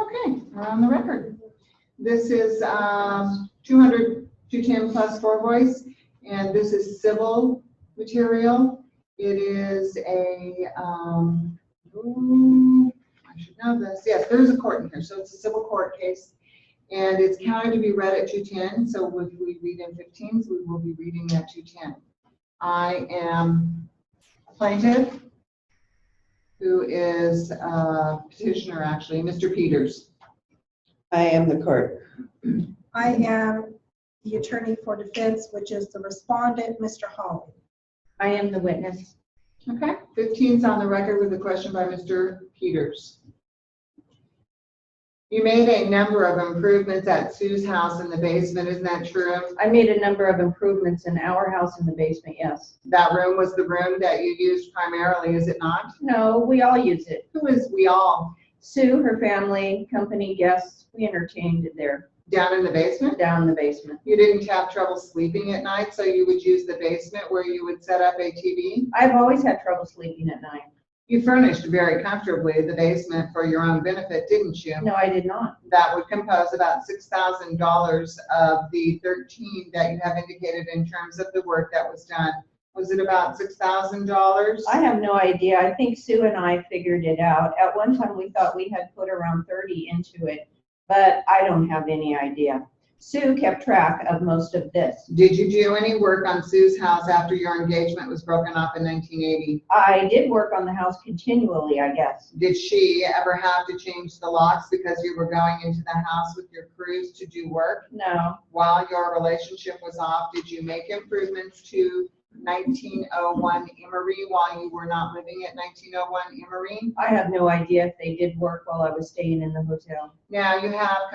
Okay, we're on the record. This is 210 plus floor voice, and this is civil material. It is a, ooh, I should know this. Yes, there's a court in here, so it's a civil court case, and it's counted to be read at 210. So if we read in 15s, we will be reading at 210. I am a plaintiff, who is a petitioner, actually, Mr. Peters. I am the court. I am the attorney for defense, which is the respondent, Mr. Hawley. I am the witness. Okay, 15's on the record with a question by Mr. Peters. You made a number of improvements at Sue's house in the basement, isn't that true? I made a number of improvements in our house in the basement, yes. That room was the room that you used primarily, is it not? No, we all use it. Who is we all? Sue, her family, company, guests, we entertained there. Down in the basement? Down in the basement. You didn't have trouble sleeping at night, so you would use the basement where you would set up a TV? I've always had trouble sleeping at night. You furnished very comfortably the basement for your own benefit, didn't you? No, I did not. That would compose about $6,000 of the 13 that you have indicated in terms of the work that was done. Was it about $6,000? I have no idea. I think Sue and I figured it out. At one time, we thought we had put around 30 into it, but I don't have any idea. Sue kept track of most of this. Did you do any work on Sue's house after your engagement was broken up in 1980? I did work on the house continually, I guess. Did she ever have to change the locks because you were going into the house with your crews to do work? No. While your relationship was off, did you make improvements to 1901 Emery while you were not living at 1901 Emery? I have no idea if they did work while I was staying in the hotel. Now you have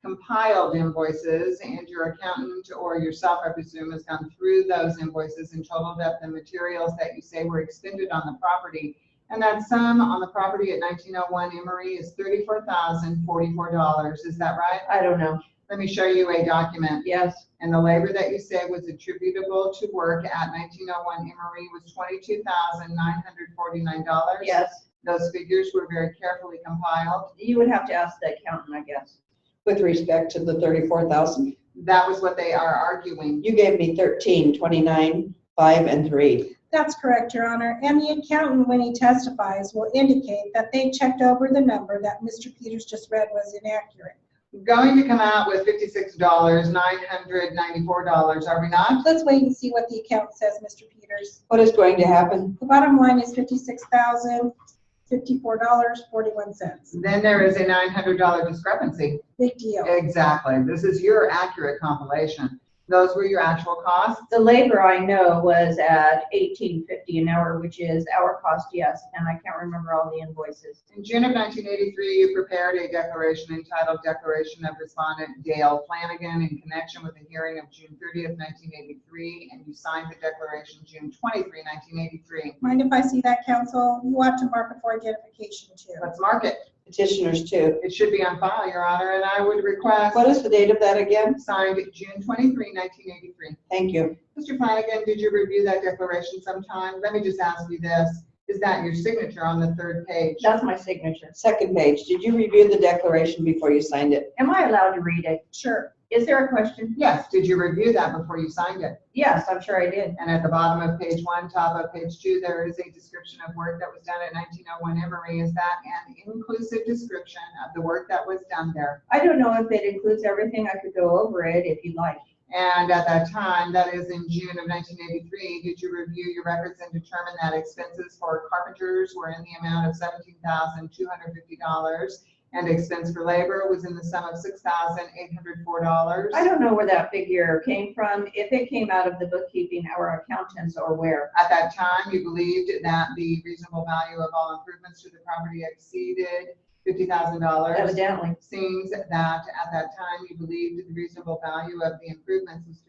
compiled invoices, and your accountant or yourself, I presume, has gone through those invoices and totaled up the materials that you say were expended on the property. And that sum on the property at 1901 Emery is $34,044. Is that right? I don't know. Let me show you a document. Yes. And the labor that you say was attributable to work at 1901 Emery was $22,949. Yes. Those figures were very carefully compiled. You would have to ask the accountant, I guess. With respect to the 34,000, That was what they are arguing. you gave me 13, 29, 5, and 3. That's correct, Your Honor. And the accountant, when he testifies, will indicate that they checked over the number that Mr. Peters just read was inaccurate. Going to come out with $56,994, are we not? Let's wait and see what the accountant says, Mr. Peters. What is going to happen? The bottom line is $56,054.41. Then there is a $900 discrepancy. Big deal. Exactly. This is your accurate compilation. Those were your actual costs? The labor I know was at $18.50 an hour, which is our cost, yes, and I can't remember all the invoices. In June of 1983, you prepared a declaration entitled Declaration of Respondent Dale Flanagan in connection with the hearing of June 30th, 1983, and you signed the declaration June 23, 1983. Mind if I see that, counsel? You ought to mark it for identification, too. Let's mark it. Petitioners too. It should be on file, Your Honor, and I would request What is the date of that again? signed June 23, 1983. Thank you. Mr. Flanagan, did you review that declaration sometime? Let me just ask you this. Is that your signature on the third page? That's my signature. Second page, did you review the declaration before you signed it? Am I allowed to read it? Sure. Is there a question? Yes. Did you review that before you signed it? Yes, I'm sure I did. And at the bottom of page 1, top of page 2, there is a description of work that was done at 1901 Emory. Is that an inclusive description of the work that was done there? I don't know if it includes everything. I could go over it if you'd like. And at that time, that is in June of 1983, did you review your records and determine that expenses for carpenters were in the amount of $17,250 and expense for labor was in the sum of $6,804? I don't know where that figure came from, if it came out of the bookkeeping, our accountants, or where. At that time, you believed that the reasonable value of all improvements to the property exceeded $50,000. Evidently. Seems that at that time you believed the reasonable value of the improvements was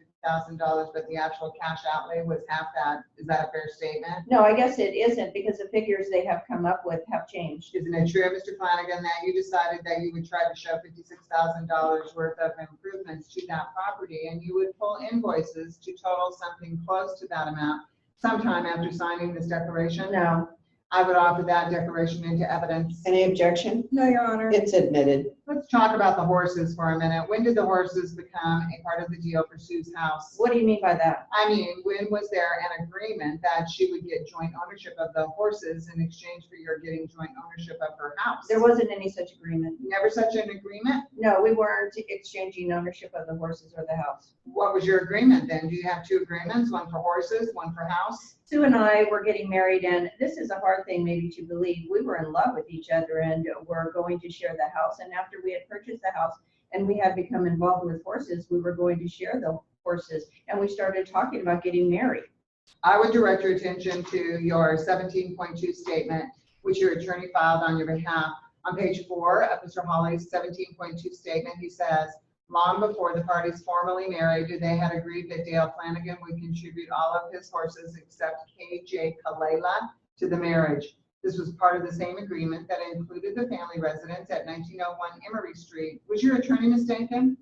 $50,000, but the actual cash outlay was half that. Is that a fair statement? No, I guess it isn't, because the figures they have come up with have changed. Isn't it true, Mr. Flanagan, that you decided that you would try to show $56,000 worth of improvements to that property, and you would pull invoices to total something close to that amount sometime after signing this declaration? No. I would offer that declaration into evidence. Any objection? No, Your Honor. It's admitted. Let's talk about the horses for a minute. When did the horses become a part of the deal for Sue's house? What do you mean by that? I mean, when was there an agreement that she would get joint ownership of the horses in exchange for your getting joint ownership of her house? There wasn't any such agreement. Never such an agreement? No, we weren't exchanging ownership of the horses or the house. What was your agreement then? Do you have two agreements, one for horses, one for house? Sue and I were getting married, and this is a hard thing maybe to believe. We were in love with each other and were going to share the house. And after we had purchased the house and we had become involved with horses, we were going to share the horses. And we started talking about getting married. I would direct your attention to your 17.2 statement, which your attorney filed on your behalf. On page 4 of Mr. Hawley's 17.2 statement, he says, long before the parties formally married, they had agreed that Dale Flanagan would contribute all of his horses except K.J. Kalela to the marriage. This was part of the same agreement that included the family residence at 1901 Emory Street. Was your attorney mistaken?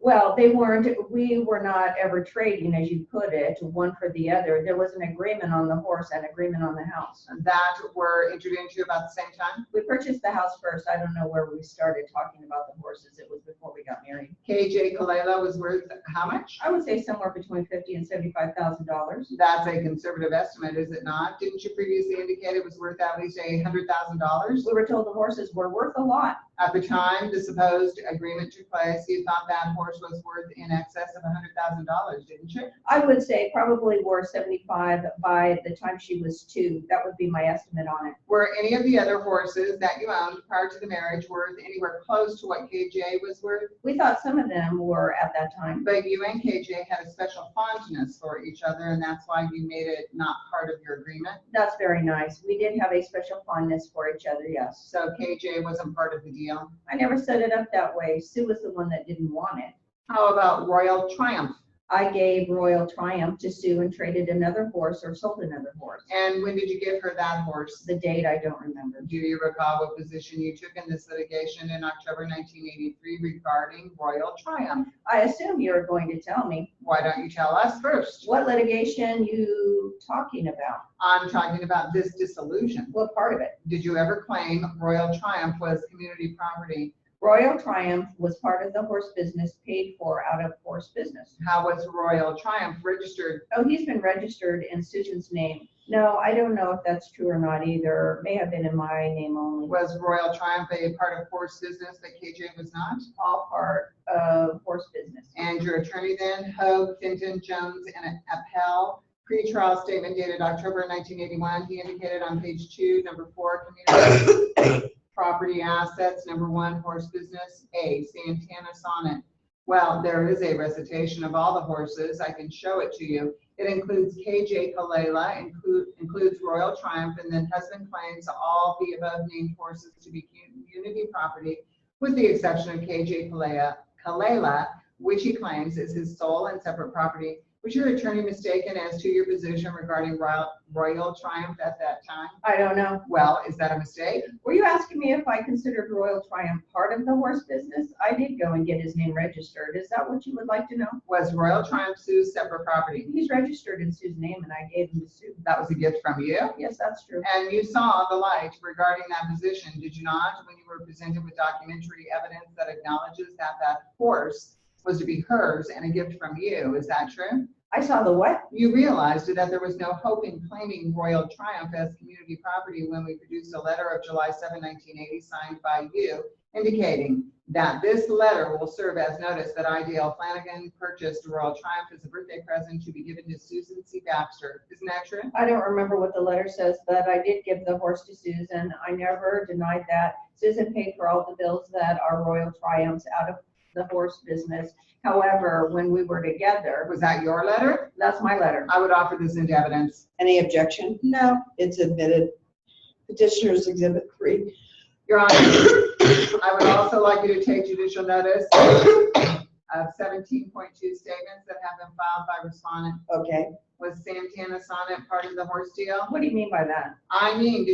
Well, we were not ever trading, as you put it, one for the other. There was an agreement on the horse and agreement on the house. That were entered into about the same time? We purchased the house first. I don't know where we started talking about the horses. It was before we got married. K.J. Kalela was worth how much? I would say somewhere between $50,000 and $75,000. That's a conservative estimate, is it not? Didn't you previously indicate it was worth at least $100,000? We were told the horses were worth a lot. At the time the supposed agreement took place, you thought that horse was worth in excess of $100,000, didn't you? I would say probably worth 75 by the time she was 2. That would be my estimate on it. Were any of the other horses that you owned prior to the marriage worth anywhere close to what KJ was worth? We thought some of them were at that time. But you and KJ had a special fondness for each other, and that's why you made it not part of your agreement. That's very nice. We did have a special fondness for each other, yes. So KJ wasn't part of the deal. I never set it up that way. Sue was the one that didn't want it. How about Royal Triumph? I gave Royal Triumph to Sue and traded another horse or sold another horse. And when did you give her that horse? The date, I don't remember. Do you recall what position you took in this litigation in October 1983 regarding Royal Triumph? I assume you're going to tell me. Why don't you tell us first? What litigation you talking about? I'm talking about this dissolution. What part of it? Did you ever claim Royal Triumph was community property? Royal Triumph was part of the horse business paid for out of horse business. How was Royal Triumph registered? Oh, he's been registered in Susan's name. No, I don't know if that's true or not either. May have been in my name only. Was Royal Triumph a part of horse business that KJ was not? All part of horse business. And your attorney then, Hogue, Fenton, Jones, and Appel, pre-trial statement dated October 1981. He indicated on page 2, number 4, community property assets, number 1, horse business, A, Santana Sonnet. Well, there is a recitation of all the horses. I can show it to you. It includes KJ Kalela, includes Royal Triumph, and then husband claims all the above named horses to be community property, with the exception of KJ Kalela, which he claims is his sole and separate property. Was your attorney mistaken as to your position regarding Royal Triumph at that time? I don't know. Well, is that a mistake? Were you asking me if I considered Royal Triumph part of the horse business? I did go and get his name registered. Is that what you would like to know? Was Royal Triumph Sue's separate property? He's registered in Sue's name and I gave him to Sue. That was a gift from you? Yes, that's true. And you saw the light regarding that position, did you not, when you were presented with documentary evidence that acknowledges that that horse was to be hers and a gift from you? Is that true? I saw the what? You realized that there was no hope in claiming Royal Triumph as community property when we produced a letter of July 7, 1980, signed by you, indicating that this letter will serve as notice that I, Dale Flanagan, purchased Royal Triumph as a birthday present to be given to Susan C. Baxter. Isn't that true? I don't remember what the letter says, but I did give the horse to Susan. I never denied that. Susan paid for all the bills that are Royal Triumphs out of the horse business. However, when we were together, Was that your letter? that's my letter. I would offer this into evidence. Any objection? No. It's admitted. Petitioner's Exhibit 3. Your Honor, I would also like you to take judicial notice of 17.2 statements that have been filed by respondent. Okay. Was Santana Sonnet part of the horse deal? What do you mean by that? I mean,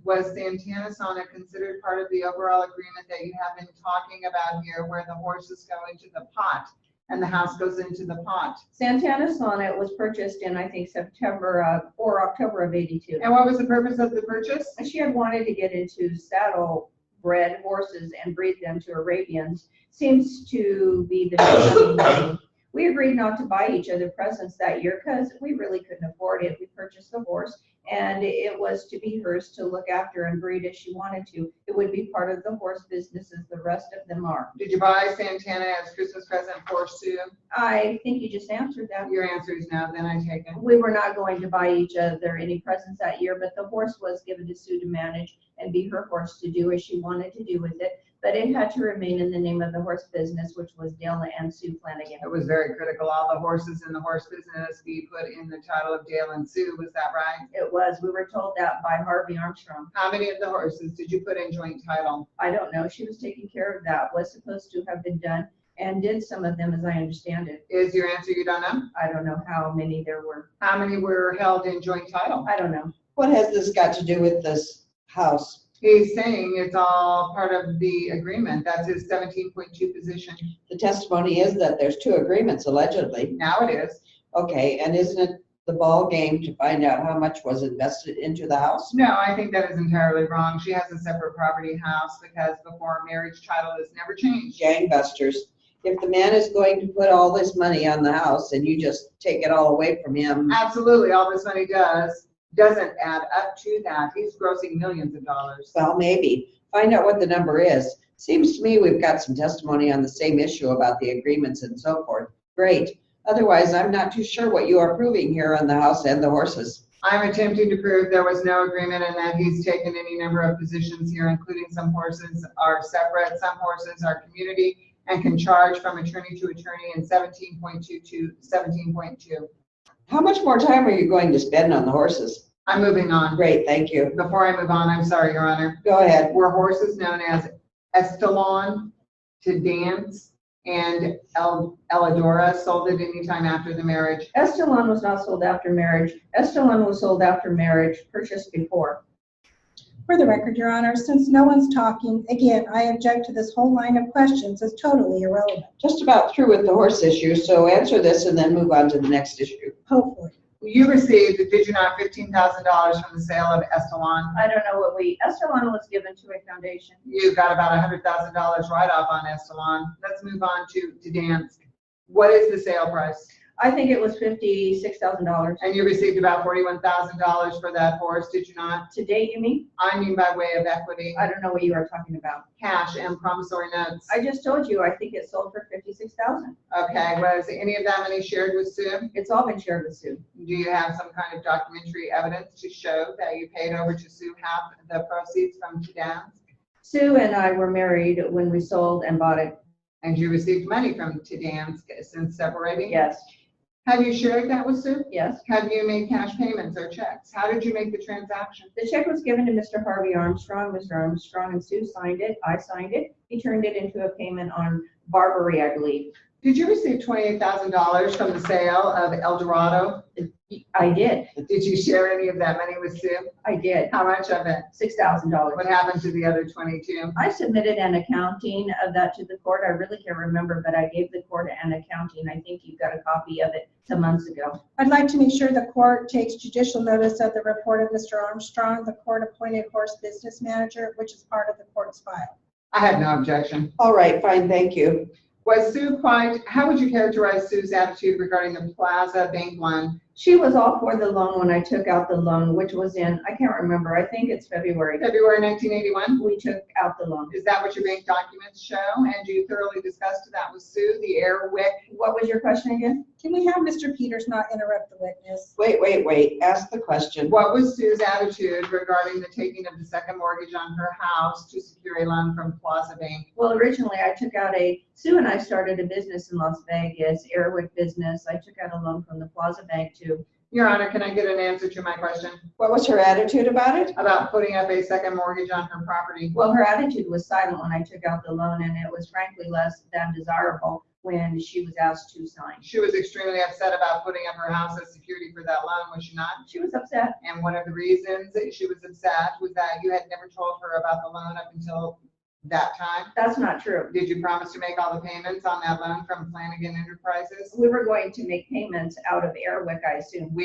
was Santana Sonnet considered part of the overall agreement that you have been talking about here, where the horses go into the pot and the house goes into the pot. Santana Sonnet was purchased in, I think, September or October of '82. And what was the purpose of the purchase? And she had wanted to get into saddle bred horses and breed them to Arabians. Seems to be the new thing. We agreed not to buy each other presents that year because we really couldn't afford it. We purchased the horse, and it was to be hers to look after and breed as she wanted to. It would be part of the horse business as the rest of them are. Did you buy Santana as Christmas present for Sue? I think you just answered that. Your answer is no, then I take it. We were not going to buy each other any presents that year, but the horse was given to Sue to manage and be her horse to do as she wanted to do with it. But it had to remain in the name of the horse business, which was Dale and Sue Flanagan. It was very critical. All the horses in the horse business be put in the title of Dale and Sue. Was that right? It was. We were told that by Harvey Armstrong. How many of the horses did you put in joint title? I don't know. She was taking care of that. Was supposed to have been done and did some of them, as I understand it. Is your answer you don't know? I don't know how many there were. How many were held in joint title? I don't know. What has this got to do with this house? He's saying it's all part of the agreement. That's his 17.2 position. The testimony is that there's 2 agreements allegedly. Now it is. Okay, and isn't it the ball game to find out how much was invested into the house? No, I think that is entirely wrong. She has a separate property house because before marriage title is never changed. Gangbusters. If the man is going to put all this money on the house and you just take it all away from him, Absolutely, all this money doesn't add up to that. He's grossing millions of dollars. well, maybe. Find out what the number is. Seems to me we've got some testimony on the same issue about the agreements and so forth. Great. Otherwise, I'm not too sure what you are proving here on the house and the horses. I'm attempting to prove there was no agreement and that he's taken any number of positions here, including some horses are separate, some horses are community, and can charge from attorney to attorney in 17.2 to 17.2. How much more time are you going to spend on the horses? I'm moving on. Great, thank you. Before I move on, I'm sorry, Your Honor. Go ahead. Were horses known as Estalon, To Dance, and Eladora sold at any time after the marriage? Estalon was not sold after marriage. Estalon was sold after marriage, purchased before. For the record, Your Honor, since no one's talking, again, I object to this whole line of questions as totally irrelevant, Just about through with the horse issue, so answer this and then move on to the next issue. hopefully. You received, did you not, $15,000 from the sale of Estalon? I don't know what Estalon was given to a foundation. You got about $100,000 write-off on Estalon. Let's move on to Dansk. What is the sale price? I think it was $56,000. And you received about $41,000 for that horse, did you not? To date, you mean? I mean by way of equity, I don't know what you are talking about. cash, and promissory notes. I just told you, I think it sold for $56,000. Okay, was any of that money shared with Sue? It's all been shared with Sue. Do you have some kind of documentary evidence to show that you paid over to Sue half the proceeds from Dansk? Sue and I were married when we sold and bought it. And you received money from Dansk since separating? Yes, Have you shared that with Sue? yes. Have you made cash payments or checks? How did you make the transaction? The check was given to Mr. Harvey Armstrong. Mr. Armstrong and Sue signed it. I signed it. He turned it into a payment on Barbary, I believe. Did you receive $28,000 from the sale of El Dorado? I did. Did you share any of that money with Sue? I did. How much of it? $6,000. What happened to the other 22? I submitted an accounting of that to the court. I really can't remember, but I gave the court an accounting. I think you got a copy of it some months ago. I'd like to make sure the court takes judicial notice of the report of Mr. Armstrong, the court-appointed horse business manager, which is part of the court's file. I had no objection. All right, fine, thank you. Was Sue how would you characterize Sue's attitude regarding the Plaza Bank loan? She was all for the loan when I took out the loan, which was in, I can't remember, I think it's February. February 1981? We took out the loan. Is that what your bank documents show? And you thoroughly discussed that with Sue, the Airwick? What was your question again? Can we have Mr. Peters not interrupt the witness? Wait, ask the question. What was Sue's attitude regarding the taking of the second mortgage on her house to secure a loan from Plaza Bank? Well, originally I took out Sue and I started a business in Las Vegas, Airwick business. I took out a loan from the Plaza Bank to. Your Honor, can I get an answer to my question What was her attitude about it? about putting up a second mortgage on her property? Well, her attitude was silent when I took out the loan, and it was frankly less than desirable when she was asked to sign. She was extremely upset about putting up her house as security for that loan, was she not? She was upset. And one of the reasons that she was upset was that you had never told her about the loan up until that time? That's not true. Did you promise to make all the payments on that loan from Flanagan Enterprises? We were going to make payments out of Airwick, I assume.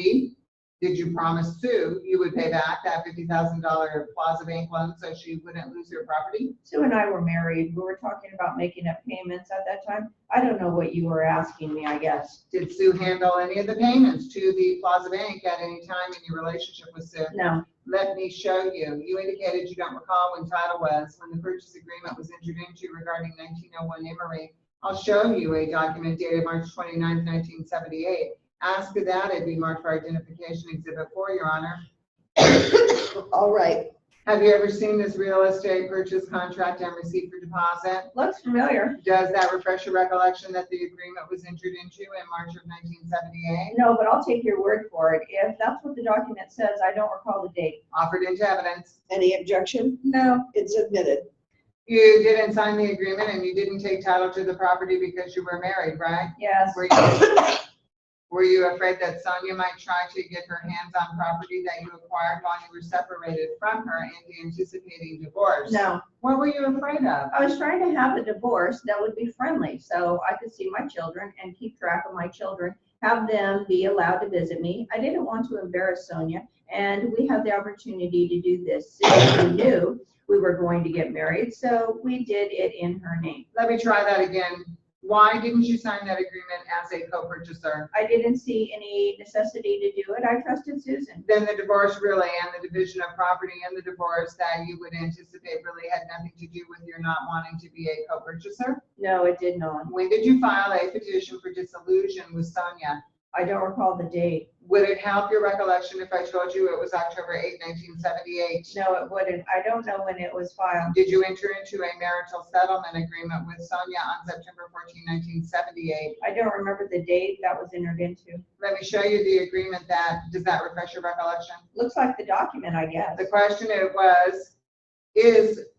Did you promise Sue you would pay back that $50,000 Plaza Bank loan so she wouldn't lose her property? Sue and I were married. We were talking about making up payments at that time. I don't know what you were asking me, I guess. Did Sue handle any of the payments to the Plaza Bank at any time in your relationship with Sue? No. Let me show you. You indicated you don't recall when title was, when the purchase agreement was entered into regarding 1901 Emery. I'll show you a document dated March 29, 1978. Ask that it be marked for identification exhibit 4, Your Honor. All right. Have you ever seen this real estate purchase contract and receipt for deposit? Looks familiar. Does that refresh your recollection that the agreement was entered into in March of 1978? No, but I'll take your word for it. If that's what the document says, I don't recall the date. Offered into evidence. Any objection? No, It's admitted. You didn't sign the agreement and you didn't take title to the property because you were married, right? Yes. Were you afraid that Sonia might try to get her hands on property that you acquired while you were separated from her and anticipating divorce? No. What were you afraid of? I was trying to have a divorce that would be friendly, so I could see my children and keep track of my children, have them be allowed to visit me. I didn't want to embarrass Sonia, and we had the opportunity to do this. We knew we were going to get married, so we did it in her name. Let me try that again. Why didn't you sign that agreement as a co-purchaser? I didn't see any necessity to do it. I trusted Susan. Then the divorce really and the division of property and the divorce that you would anticipate really had nothing to do with your not wanting to be a co-purchaser? No, it did not. When did you file a petition for dissolution with Sonia? I don't recall the date. Would it help your recollection if I told you it was October 8, 1978? No, it wouldn't. I don't know when it was filed. Did you enter into a marital settlement agreement with Sonia on September 14, 1978? I don't remember the date that was entered into. Let me show you the agreement does that refresh your recollection? Looks like the document, I guess. The question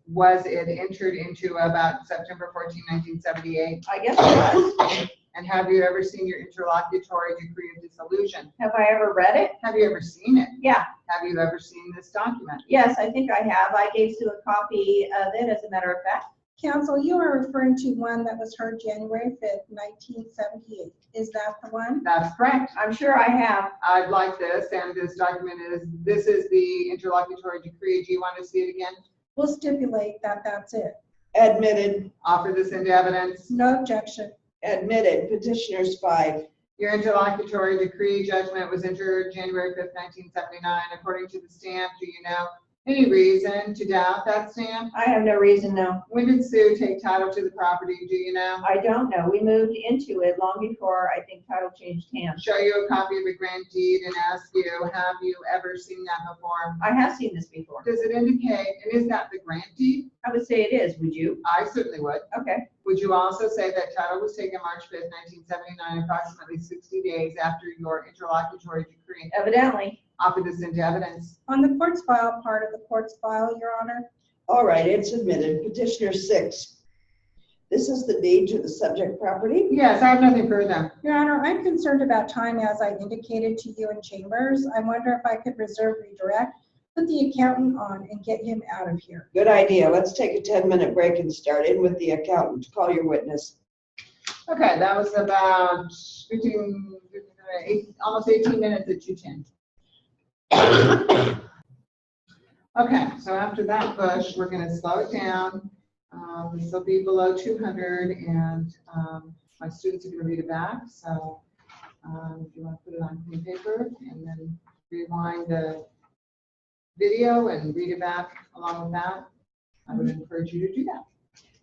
was it entered into about September 14, 1978? I guess it was. And have you ever seen your interlocutory decree of dissolution? Have I ever read it? Have you ever seen it? Yeah. Have you ever seen this document? Yes, I think I have. I gave Sue a copy of it, as a matter of fact. counsel, you are referring to one that was heard January 5th, 1978. Is that the one? That's correct. I'm sure I have. I'd like this, and this document this is the interlocutory decree. Do you want to see it again? We'll stipulate that that's it. Admitted. Offer this into evidence. No objection. Admitted. Petitioners 5. Your interlocutory decree judgment was entered January 5th, 1979. According to the stamp, do you know any reason to doubt that stamp? I have no reason, no. When did Sue take title to the property? Do you know? I don't know. We moved into it long before I think title changed hands. Show you a copy of the grant deed and ask you, have you ever seen that before? I have seen this before. Does it indicate, and is that the grant deed? I would say it is. Would you? I certainly would. Okay. Would you also say that title was taken March 5th, 1979, approximately 60 days after your interlocutory decree? Evidently. Offer this into evidence. On the court's file, part of the court's file, Your Honor. All right, it's admitted. Petitioner 6. This is the deed to the subject property. Yes, I have nothing further. Your Honor, I'm concerned about time, as I indicated to you in chambers. I wonder if I could reserve redirect, put the accountant on, and get him out of here. Good idea. Let's take a 10-minute break and start in with the accountant. Call your witness. Okay, that was about almost 18 minutes at 2:10. Okay, so after that push, we're going to slow it down. This will be below 200, and my students are going to read it back. So if you want to put it on clean paper and then rewind the video and read it back along with that, I would encourage you to do that.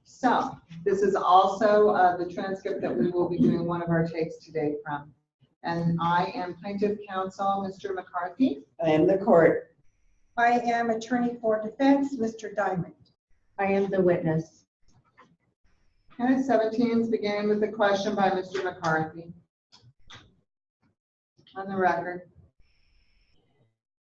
So this is also the transcript that we will be doing one of our takes today from. And I am plaintiff counsel, Mr. McCarthy. I am the court. I am attorney for defense, Mr. Diamond. I am the witness. Okay, 17's beginning with a question by Mr. McCarthy. On the record.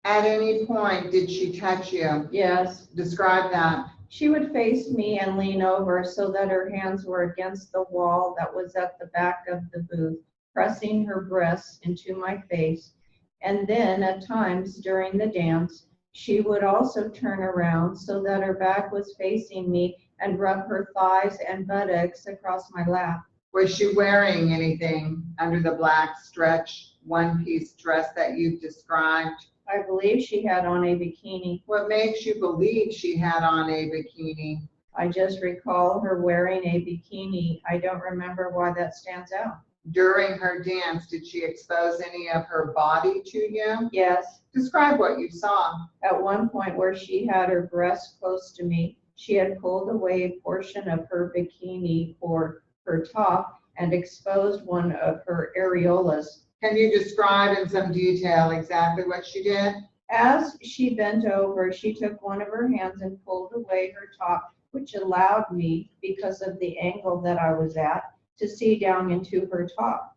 At any point, did she touch you? Yes. Describe that. She would face me and lean over so that her hands were against the wall that was at the back of the booth, pressing her breasts into my face. And then at times during the dance, She would also turn around so that her back was facing me and rub her thighs and buttocks across my lap. Was she wearing anything under the black stretch one-piece dress that you've described? I believe she had on a bikini. What makes you believe she had on a bikini? I just recall her wearing a bikini. I don't remember why that stands out. During her dance, did she expose any of her body to you? Yes, Describe what you saw. at one point where she had her breast close to me, she had pulled away a portion of her bikini or her top and exposed one of her areolas. Can you describe in some detail exactly what she did? As she bent over, she took one of her hands and pulled away her top, which allowed me, because of the angle that I was at, to see down into her top.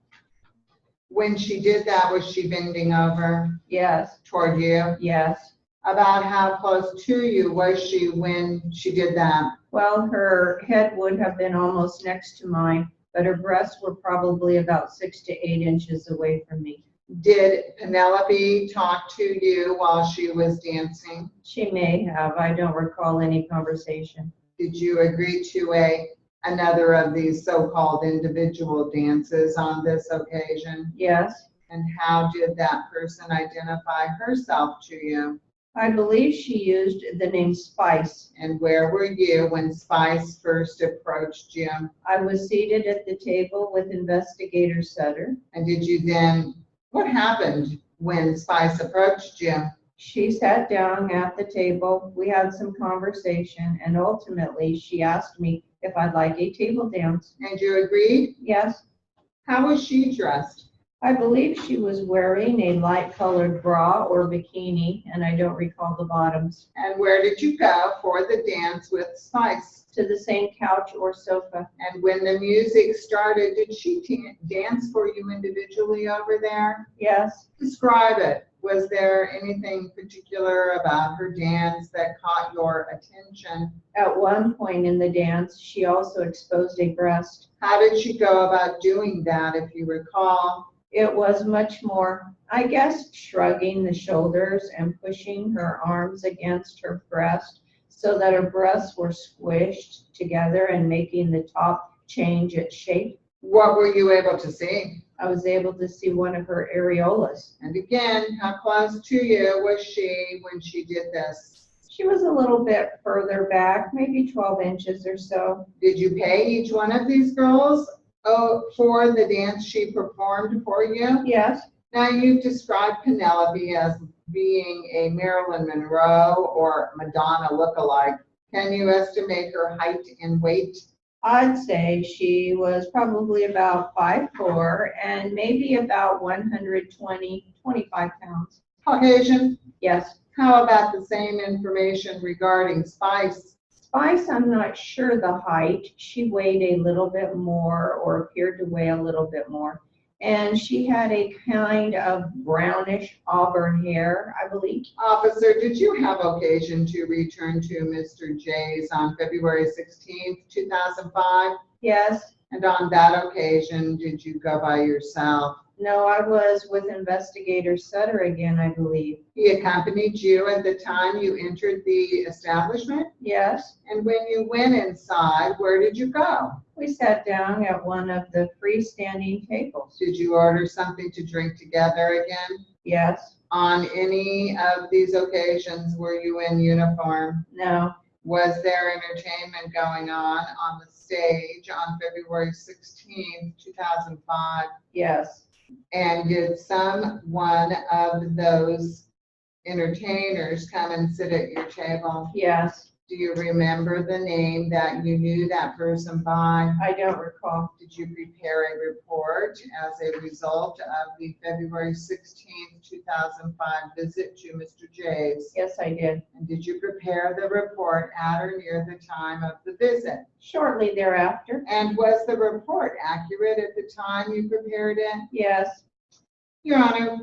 When she did that, was she bending over Yes, toward you? yes. About how close to you was she when she did that? Well, her head would have been almost next to mine, but her breasts were probably about 6 to 8 inches away from me. Did Penelope talk to you while she was dancing? She may have. I don't recall any conversation. Did you agree to another of these so-called individual dances on this occasion? Yes, And how did that person identify herself to you? I believe she used the name Spice. And where were you when Spice first approached you? I was seated at the table with Investigator Sutter. And did you then, what happened when Spice approached you? She sat down at the table, we had some conversation, and ultimately she asked me if I'd like a table dance. And you agreed? Yes, How was she dressed? I believe she was wearing a light-colored bra or bikini, and I don't recall the bottoms. And where did you go for the dance with Spice? To the same couch or sofa. And when the music started, did she dance for you individually over there? Yes, Describe it. Was there anything particular about her dance that caught your attention? at one point in the dance, she also exposed a breast. How did she go about doing that, if you recall? It was much more, I guess, shrugging the shoulders and pushing her arms against her breast so that her breasts were squished together and making the top change its shape. What were you able to see? I was able to see one of her areolas. And again, how close to you was she when she did this? She was a little bit further back, maybe 12 inches or so. Did you pay each one of these girls for the dance she performed for you? Yes, Now, you've described Penelope as being a Marilyn Monroe or Madonna lookalike. Can you estimate her height and weight? I'd say she was probably about 5'4" and maybe about 120, 25 pounds. Caucasian? Yes. How about the same information regarding Spice? Spice, I'm not sure the height. She weighed a little bit more or appeared to weigh a little bit more. And she had a kind of brownish auburn hair, I believe. Officer, did you have occasion to return to Mr. J's on February 16th, 2005? Yes. And on that occasion, did you go by yourself? No, I was with Investigator Sutter again, I believe. He accompanied you at the time you entered the establishment? Yes. And when you went inside, where did you go? We sat down at one of the freestanding tables. Did you order something to drink together again? Yes. On any of these occasions, were you in uniform? No. Was there entertainment going on the stage on February 16th, 2005? Yes. And did someone of those entertainers come and sit at your table? Yes. Do you remember the name that you knew that person by? I don't recall. Did you prepare a report as a result of the February 16th, 2005 visit to Mr. J's? Yes, I did. And did you prepare the report at or near the time of the visit? Shortly thereafter. And was the report accurate at the time you prepared it? Yes. Your Honor,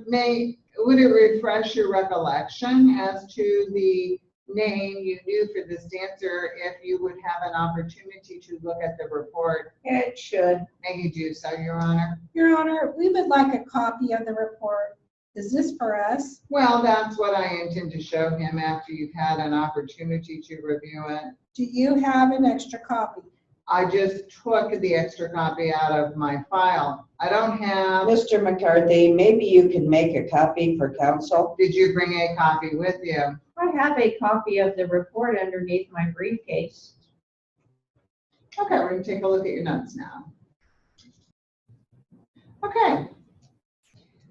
would it refresh your recollection as to the name you knew for this dancer if you would have an opportunity to look at the report? It should. May you do so, Your Honor. Your Honor, we would like a copy of the report. Is this for us? Well, that's what I intend to show him after you've had an opportunity to review it. Do you have an extra copy? I just took the extra copy out of my file. I don't have, Mr. McCarthy, maybe you can make a copy for council? did you bring a copy with you? I have a copy of the report underneath my briefcase. Okay, we're gonna take a look at your notes now. Okay.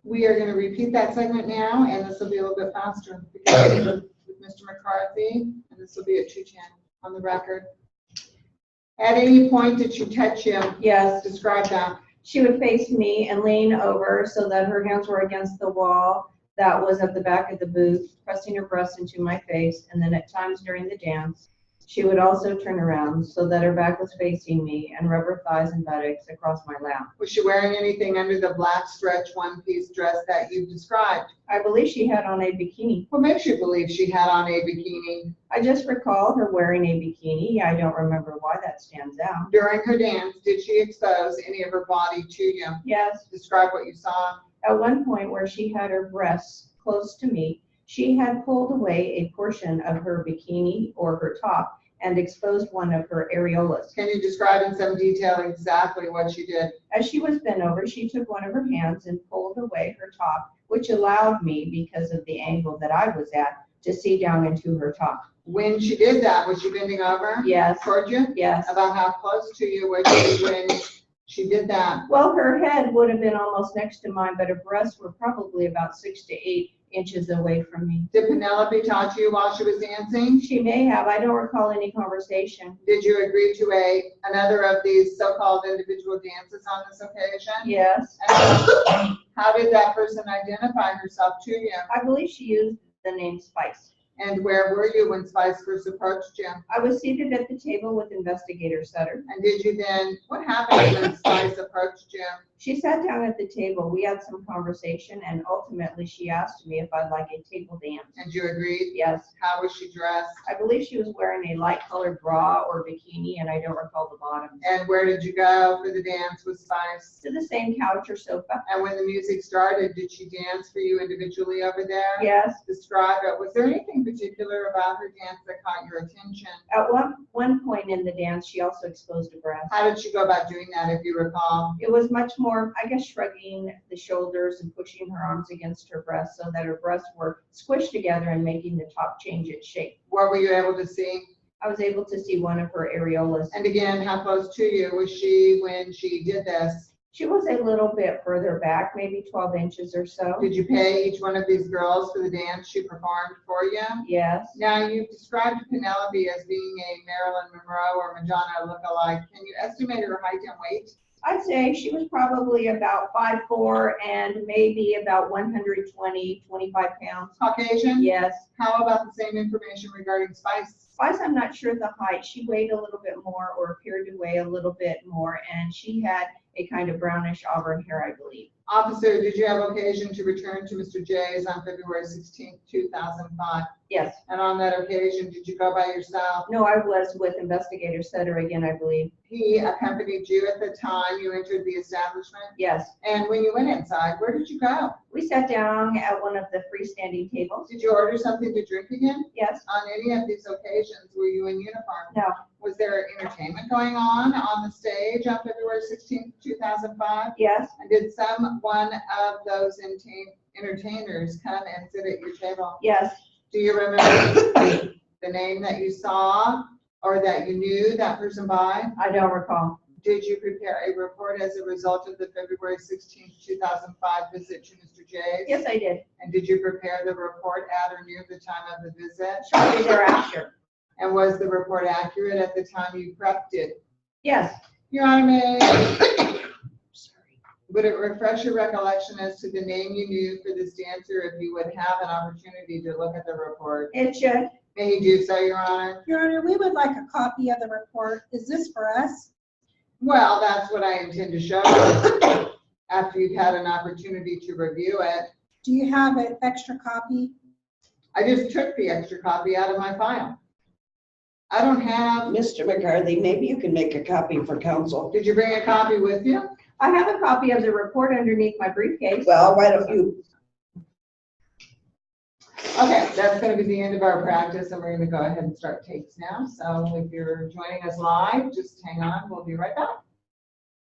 We are gonna repeat that segment now, and this will be a little bit faster. Beginning with Mr. McCarthy, and this will be at 2:10 on the record. At any point that you touch him, Yes, describe that. she would face me and lean over so that her hands were against the wall that was at the back of the booth, pressing her breast into my face, and then at times during the dance, she would also turn around so that her back was facing me and rub her thighs and buttocks across my lap. Was she wearing anything under the black stretch one-piece dress that you described? I believe she had on a bikini. What makes you believe she had on a bikini? I just recall her wearing a bikini. I don't remember why that stands out. During her dance, did she expose any of her body to you? Yes, Describe what you saw. at one point where she had her breasts close to me, she had pulled away a portion of her bikini or her top and exposed one of her areolas. Can you describe in some detail exactly what she did? As she was bent over, she took one of her hands and pulled away her top, which allowed me, because of the angle that I was at, to see down into her top. When she did that, was she bending over Yes, toward you? yes. About how close to you was she when she did that? Well, her head would have been almost next to mine, but her breasts were probably about 6 to 8 inches away from me. Did Penelope talk to you while she was dancing? She may have. I don't recall any conversation. Did you agree to another of these so-called individual dances on this occasion? Yes. And how did that person identify herself to you? I believe she used the name Spice. And where were you when Spice first approached you? I was seated at the table with Investigator Sutter. And did you then, what happened when Spice approached you? She sat down at the table. We had some conversation, and ultimately she asked me if I'd like a table dance. And you agreed? Yes. How was she dressed? I believe she was wearing a light colored bra or bikini, and I don't recall the bottom. And where did you go for the dance with Spice? To the same couch or sofa. And when the music started, did she dance for you individually over there? Yes. Describe it. Was there anything particular about her dance that caught your attention? At one point in the dance, she also exposed a breast. How did she go about doing that, if you recall? It was much more, I guess, shrugging the shoulders and pushing her arms against her breast so that her breasts were squished together and making the top change its shape. What were you able to see? I was able to see one of her areolas. And again, how close to you was she when she did this? She was a little bit further back, maybe 12 inches or so. Did you pay each one of these girls for the dance she performed for you? Yes. Now, you've described Penelope as being a Marilyn Monroe or Madonna lookalike. Can you estimate her height and weight? I'd say she was probably about 5'4" and maybe about 120, 25 pounds. Caucasian? Yes. How about the same information regarding Spice? Spice, I'm not sure the height. She weighed a little bit more or appeared to weigh a little bit more, and she had a kind of brownish auburn hair, I believe. Officer, did you have occasion to return to Mr. J's on February 16th, 2005? Yes. And on that occasion, did you go by yourself? No, I was with Investigator Sutter again, I believe. He accompanied you at the time you entered the establishment? Yes. And when you went inside, where did you go? We sat down at one of the freestanding tables. Did you order something to drink again? Yes. On any of these occasions, were you in uniform? No. Was there entertainment going on the stage on February 16th, 2005? Yes. And did someone of those entertainers come and sit at your table? Yes. Do you remember the name that you saw or that you knew that person by? I don't recall. Did you prepare a report as a result of the February 16th, 2005 visit to Mr. J's? Yes, I did. And did you prepare the report at or near the time of the visit? Shortly thereafter. And was the report accurate at the time you prepped it? Yes. Your Honor, would it refresh your recollection as to the name you knew for this dancer if you would have an opportunity to look at the report? It should. May you do so, Your Honor? Your Honor, we would like a copy of the report. Is this for us? Well, that's what I intend to show you after you've had an opportunity to review it. Do you have an extra copy? I just took the extra copy out of my file. I don't have, Mr. McCarthy, maybe you can make a copy for council. did you bring a copy with you? I have a copy of the report underneath my briefcase. Well, why don't you Okay, that's gonna be the end of our practice, and we're gonna go ahead and start tapes now. So if you're joining us live, just hang on, we'll be right back.